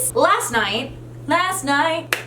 friends. Last night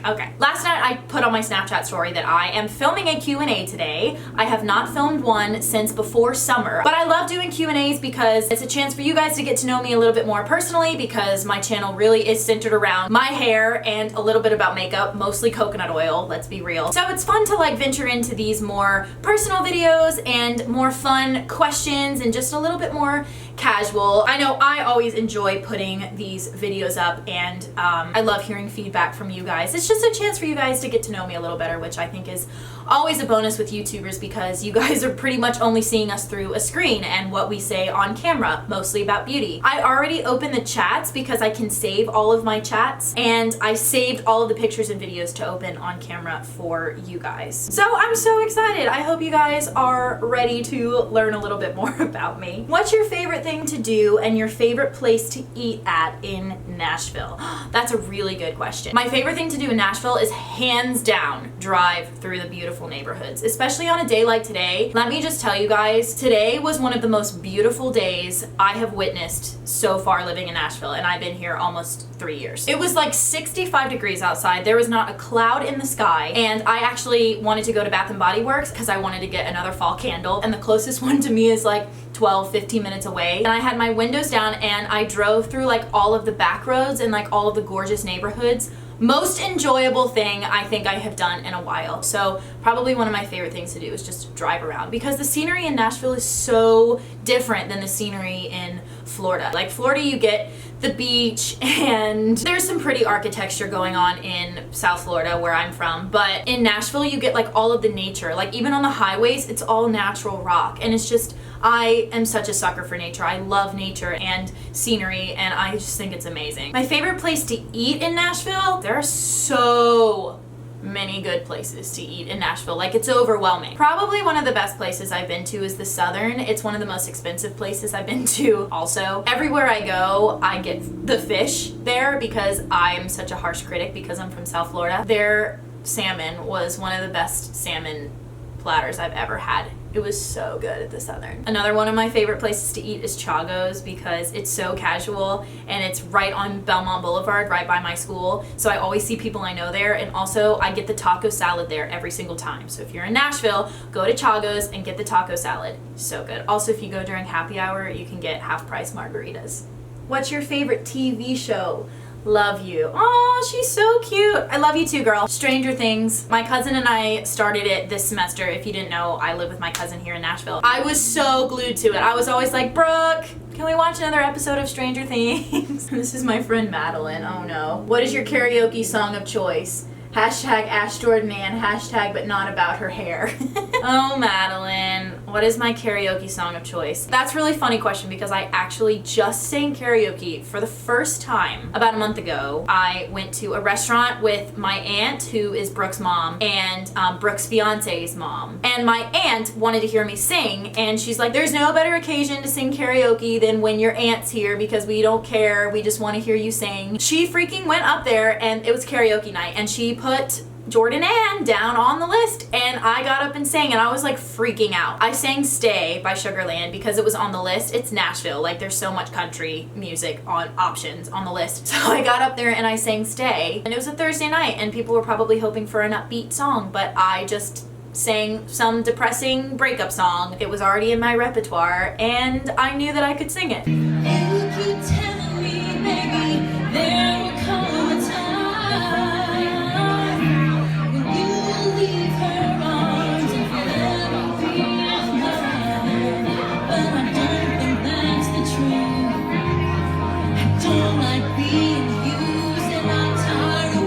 I put on my Snapchat story that I am filming a Q&A today. I have not filmed one since before summer, but I love doing Q&As because it's a chance for you guys to get to know me a little bit more personally, because my channel really is centered around my hair and a little bit about makeup, mostly coconut oil, let's be real. So it's fun to like venture into these more personal videos and more fun questions and just a little bit more casual. I know I always enjoy putting these videos up, and I love hearing feedback from you guys. It's just a chance for you guys to get to know me a little better, which I think is always a bonus with YouTubers, because you guys are pretty much only seeing us through a screen and what we say on camera, mostly about beauty. I already opened the chats because I can save all of my chats, and I saved all of the pictures and videos to open on camera for you guys. So I'm so excited. I hope you guys are ready to learn a little bit more about me. What's your favorite thing to do and your favorite place to eat at in Nashville? That's a really good question. My favorite thing to do in Nashville is hands down drive through the beautiful neighborhoods, especially on a day like today. Let me just tell you guys, today was one of the most beautiful days I have witnessed so far living in Nashville, and I've been here almost 3 years. It was like 65 degrees outside. There was not a cloud in the sky, and I actually wanted to go to Bath and Body Works because I wanted to get another fall candle, and the closest one to me is like 12-15 minutes away. And I had my windows down and I drove through like all of the back roads and like all of the gorgeous neighborhoods. Most enjoyable thing I think I have done in a while. So probably one of my favorite things to do is just drive around, because the scenery in Nashville is so different than the scenery in Florida. Like Florida, you get the beach and there's some pretty architecture going on in South Florida where I'm from, but in Nashville you get like all of the nature. Like even on the highways, it's all natural rock, and it's just, I am such a sucker for nature. I love nature and scenery, and I just think it's amazing. My favorite place to eat in Nashville? There are so many good places to eat in Nashville. Like, it's overwhelming. Probably one of the best places I've been to is the Southern. It's one of the most expensive places I've been to also. Everywhere I go, I get the fish there because I'm such a harsh critic because I'm from South Florida. Their salmon was one of the best salmon platters I've ever had. It was so good at the Southern. Another one of my favorite places to eat is Chago's, because it's so casual and it's right on Belmont Boulevard, right by my school. So I always see people I know there, and also I get the taco salad there every single time. So if you're in Nashville, go to Chago's and get the taco salad. So good. Also, if you go during happy hour, you can get half-price margaritas. What's your favorite TV show? Love you. Oh, she's so cute. I love you too, girl. Stranger Things. My cousin and I started it this semester. If you didn't know, I live with my cousin here in Nashville. I was so glued to it. I was always like, Brooke, can we watch another episode of Stranger Things? This is my friend Madeline. Oh no. What is your karaoke song of choice? Hashtag Ash Jordan Ann, hashtag but not about her hair. Oh, Madeline, what is my karaoke song of choice? That's a really funny question, because I actually just sang karaoke for the first time about a month ago. I went to a restaurant with my aunt, who is Brooke's mom, and Brooke's fiance's mom. And my aunt wanted to hear me sing, and she's like, there's no better occasion to sing karaoke than when your aunt's here, because we don't care, we just want to hear you sing. She freaking went up there, and it was karaoke night, and she put Jordan Ann down on the list, and I got up and sang, and I was like freaking out. I sang Stay by Sugarland because it was on the list. It's Nashville, like there's so much country music on options on the list. So I got up there and I sang Stay, and it was a Thursday night and people were probably hoping for an upbeat song, but I just sang some depressing breakup song. It was already in my repertoire and I knew that I could sing it. You keep telling me, baby, there will come a time when you will leave her arms and forever be mine. But I don't think that's the truth. I don't like being used, and I'm tired of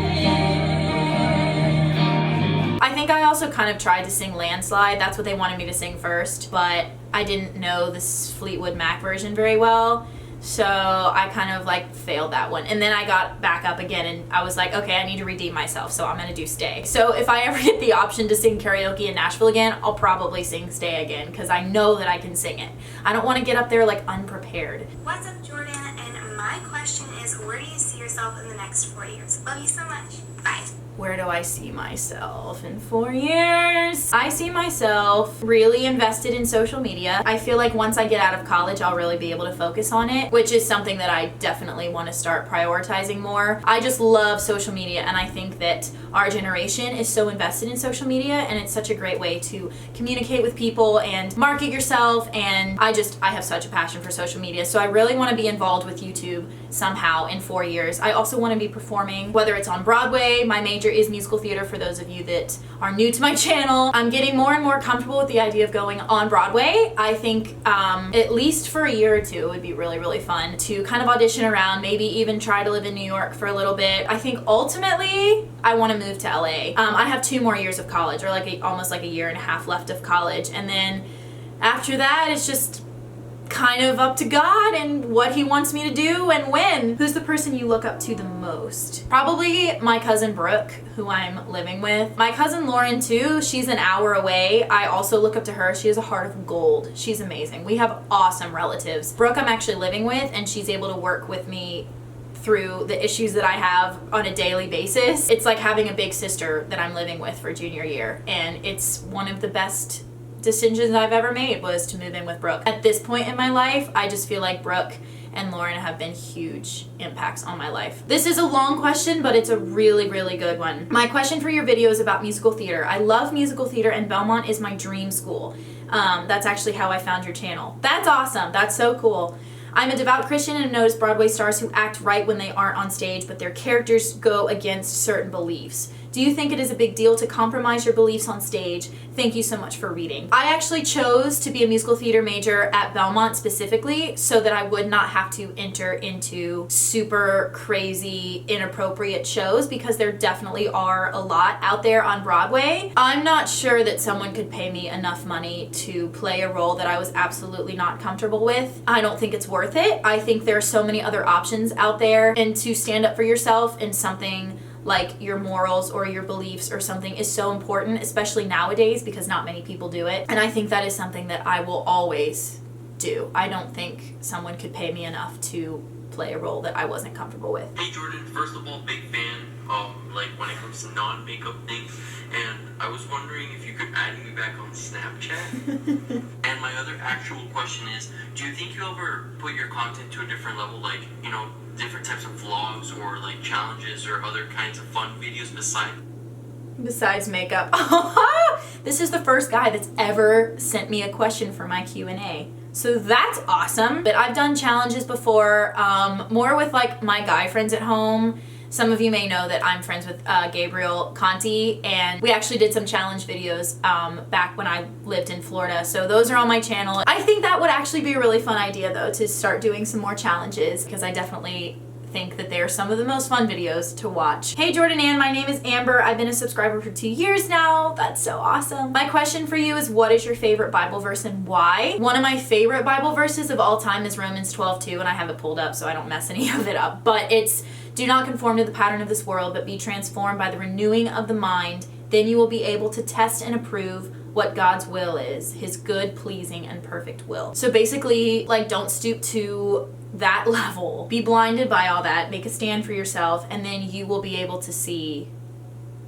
waiting. I think I also kind of tried to sing Landslide. That's what they wanted me to sing first, but I didn't know this Fleetwood Mac version very well, so I kind of like failed that one. And then I got back up again and I was like, okay, I need to redeem myself, so I'm gonna do Stay. So if I ever get the option to sing karaoke in Nashville again, I'll probably sing Stay again, because I know that I can sing it. I don't want to get up there like unprepared. What's up, Jordan? And my question is, where do you see yourself in the next 4 years? Love you so much. Bye. Where do I see myself in 4 years? I see myself really invested in social media. I feel like once I get out of college, I'll really be able to focus on it, which is something that I definitely want to start prioritizing more. I just love social media, and I think that our generation is so invested in social media, and it's such a great way to communicate with people and market yourself, and I have such a passion for social media, so I really want to be involved with YouTube somehow in 4 years. I also want to be performing, whether it's on Broadway. My major is musical theater for those of you that are new to my channel. I'm getting more and more comfortable with the idea of going on Broadway. I think at least for a year or two it would be really, really fun to kind of audition around, maybe even try to live in New York for a little bit. I think ultimately I want to move to LA. I have 2 more years of college, or like almost like a year and a half left of college, and then after that it's just kind of up to God and what he wants me to do and when. Who's the person you look up to the most? Probably my cousin Brooke, who I'm living with. My cousin Lauren too, she's an hour away. I also look up to her. She has a heart of gold. She's amazing. We have awesome relatives. Brooke I'm actually living with, and she's able to work with me through the issues that I have on a daily basis. It's like having a big sister that I'm living with for junior year, and it's one of the best decisions I've ever made was to move in with Brooke. At this point in my life, I just feel like Brooke and Lauren have been huge impacts on my life. This is a long question, but it's a really, really good one. My question for your video is about musical theater. I love musical theater, and Belmont is my dream school. That's actually how I found your channel. That's awesome. That's so cool. I'm a devout Christian and notice Broadway stars who act right when they aren't on stage, but their characters go against certain beliefs. Do you think it is a big deal to compromise your beliefs on stage? Thank you so much for reading. I actually chose to be a musical theater major at Belmont specifically so that I would not have to enter into super crazy, inappropriate shows, because there definitely are a lot out there on Broadway. I'm not sure that someone could pay me enough money to play a role that I was absolutely not comfortable with. I don't think it's worth it. I think there are so many other options out there, and to stand up for yourself in something like your morals or your beliefs or something is so important, especially nowadays, because not many people do it. And I think that is something that I will always do. I don't think someone could pay me enough to play a role that I wasn't comfortable with. Hey Jordan, first of all, big fan like when it comes to non-makeup things, and I was wondering if you could add me back on Snapchat. And my other actual question is, do you think you'll ever put your content to a different level, like, you know, different types of vlogs or like challenges or other kinds of fun videos besides makeup? This is the first guy that's ever sent me a question for my Q&A. So that's awesome. But I've done challenges before, more with like my guy friends at home. Some of you may know that I'm friends with Gabriel Conti, and we actually did some challenge videos back when I lived in Florida. So those are on my channel. I think that would actually be a really fun idea though, to start doing some more challenges, because I definitely think that they're some of the most fun videos to watch. Hey Jordan Ann, my name is Amber. I've been a subscriber for 2 years now. That's so awesome. My question for you is, what is your favorite Bible verse and why? One of my favorite Bible verses of all time is Romans 12:2, and I have it pulled up so I don't mess any of it up. But it's, do not conform to the pattern of this world, but be transformed by the renewing of the mind. Then you will be able to test and approve what God's will is, his good, pleasing, and perfect will. So basically, like, don't stoop to that level. Be blinded by all that, make a stand for yourself, and then you will be able to see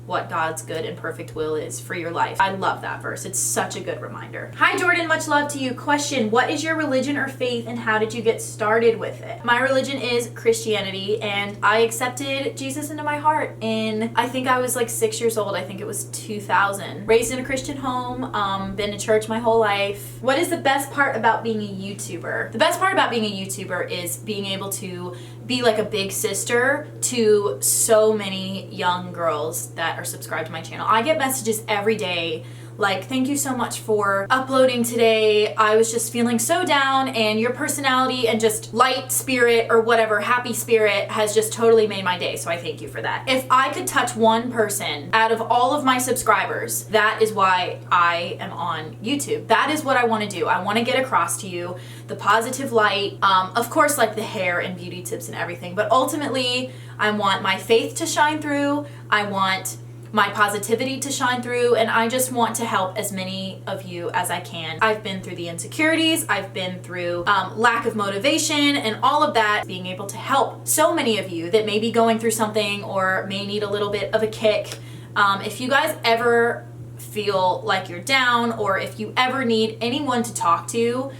what God's good and perfect will is for your life. I love that verse. It's such a good reminder. Hi Jordan, much love to you. Question, what is your religion or faith, and how did you get started with it? My religion is Christianity, and I accepted Jesus into my heart in, I think I was like 6 years old. I think it was 2000. Raised in a Christian home, been to church my whole life. What is the best part about being a YouTuber? The best part about being a YouTuber is being able to be like a big sister to so many young girls that are subscribed to my channel. I get messages every day like, thank you so much for uploading today. I was just feeling so down, and your personality and just light spirit or whatever, happy spirit, has just totally made my day. So I thank you for that. If I could touch one person out of all of my subscribers, that is why I am on YouTube. That is what I want to do. I want to get across to you the positive light, of course, like the hair and beauty tips and everything, but ultimately I want my faith to shine through. I want my positivity to shine through, and I just want to help as many of you as I can. I've been through the insecurities, I've been through lack of motivation and all of that, being able to help so many of you that may be going through something or may need a little bit of a kick. If you guys ever feel like you're down, or if you ever need anyone to talk to,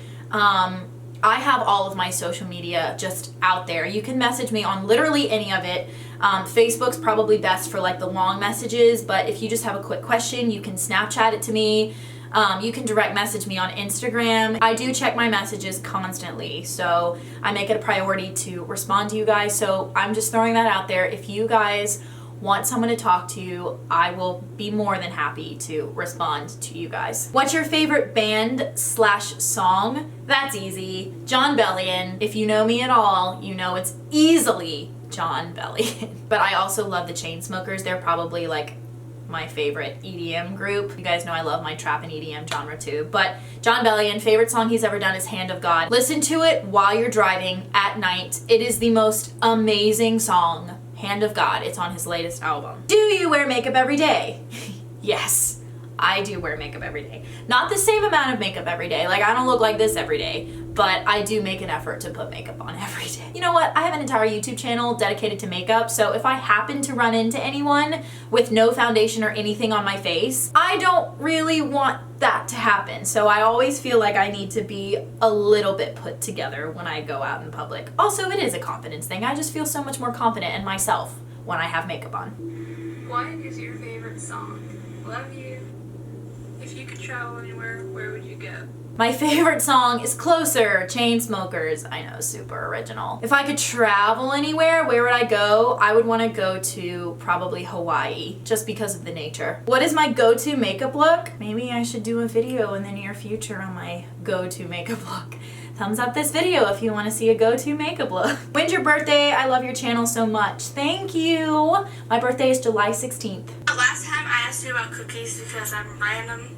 I have all of my social media just out there. You can message me on literally any of it. Facebook's probably best for like the long messages, but if you just have a quick question, you can Snapchat it to me. You can direct message me on Instagram. I do check my messages constantly, so I make it a priority to respond to you guys. So I'm just throwing that out there. If you guys want someone to talk to, I will be more than happy to respond to you guys. What's your favorite band/song? That's easy. John Bellion. If you know me at all, you know it's easily John Bellion. But I also love the Chainsmokers. They're probably like my favorite EDM group. You guys know I love my trap and EDM genre too. But John Bellion, favorite song he's ever done is Hand of God. Listen to it while you're driving at night. It is the most amazing song. Hand of God. It's on his latest album. Do you wear makeup every day? Yes, I do wear makeup every day. Not the same amount of makeup every day. Like, I don't look like this every day, but I do make an effort to put makeup on every day. You know what? I have an entire YouTube channel dedicated to makeup, so if I happen to run into anyone with no foundation or anything on my face, I don't really want that to happen. So I always feel like I need to be a little bit put together when I go out in public. Also, it is a confidence thing. I just feel so much more confident in myself when I have makeup on. What is your favorite song? Love you. If you could travel anywhere, where would you go? My favorite song is Closer, Chainsmokers. I know, super original. If I could travel anywhere, where would I go? I would want to go to probably Hawaii, just because of the nature. What is my go-to makeup look? Maybe I should do a video in the near future on my go-to makeup look. Thumbs up this video if you want to see a go-to makeup look. When's your birthday? I love your channel so much. Thank you. My birthday is July 16th. Last time I asked you about cookies because I'm random,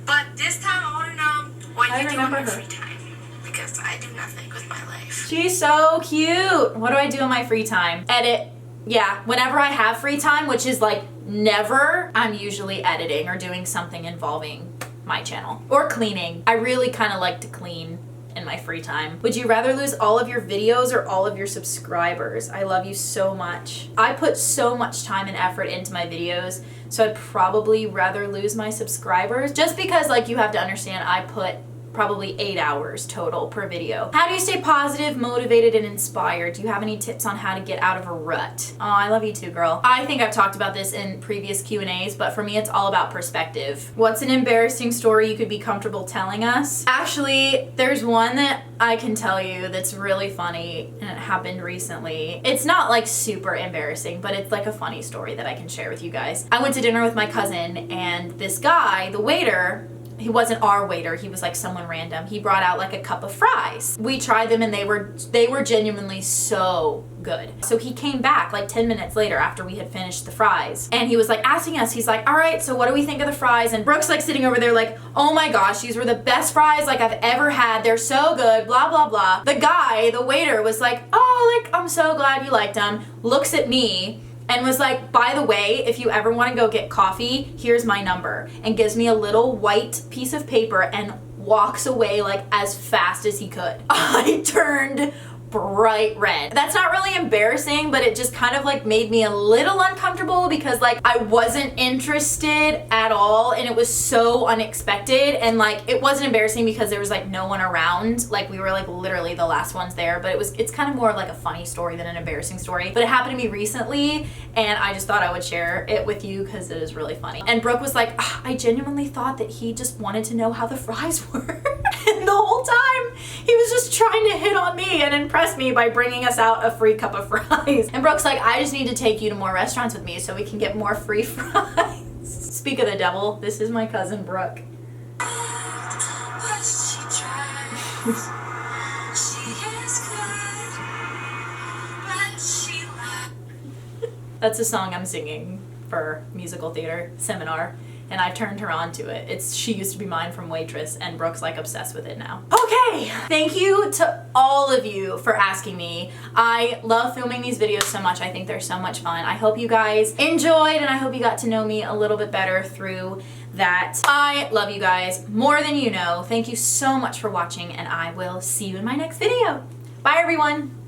but this time I want to know what you do in your free time, because I do nothing with my life. She's so cute. What do I do in my free time? Edit. Yeah, whenever I have free time, which is like never, I'm usually editing or doing something involving my channel. Or cleaning. I really kind of like to clean in my free time. Would you rather lose all of your videos or all of your subscribers? I love you so much. I put so much time and effort into my videos, so I'd probably rather lose my subscribers, just because, like, you have to understand, I put probably 8 hours total per video. How do you stay positive, motivated, and inspired? Do you have any tips on how to get out of a rut? Oh, I love you too, girl. I think I've talked about this in previous Q&As, but for me, it's all about perspective. What's an embarrassing story you could be comfortable telling us? Actually, there's one that I can tell you that's really funny, and it happened recently. It's not like super embarrassing, but it's like a funny story that I can share with you guys. I went to dinner with my cousin, and this guy, the waiter, he wasn't our waiter, he was like someone random. He brought out like a cup of fries. We tried them and they were genuinely so good. So he came back like 10 minutes later after we had finished the fries, and he was like asking us, he's like, all right, so what do we think of the fries? And Brooke's like sitting over there like, oh my gosh, these were the best fries like I've ever had. They're so good, blah, blah, blah. The guy, the waiter, was like, oh, like, I'm so glad you liked them. Looks at me and was like, by the way, if you ever want to go get coffee, here's my number, and gives me a little white piece of paper and walks away like as fast as he could. I turned bright red. That's not really embarrassing, but it just kind of like made me a little uncomfortable because like I wasn't interested at all, and it was so unexpected, and like it wasn't embarrassing because there was like no one around. Like we were like literally the last ones there, but it's kind of more of like a funny story than an embarrassing story. But it happened to me recently, and I just thought I would share it with you because it is really funny. And Brooke was like, I genuinely thought that he just wanted to know how the fries were. And the whole time he was just trying to hit on me and impress me by bringing us out a free cup of fries. And Brooke's like, I just need to take you to more restaurants with me so we can get more free fries. Speak of the devil, this is my cousin Brooke. That's a song I'm singing for musical theater seminar. and I've turned her on to it. She used to be mine from Waitress, and Brooke's like obsessed with it now. Okay, thank you to all of you for asking me. I love filming these videos so much. I think they're so much fun. I hope you guys enjoyed, and I hope you got to know me a little bit better through that. I love you guys more than you know. Thank you so much for watching, and I will see you in my next video. Bye, everyone.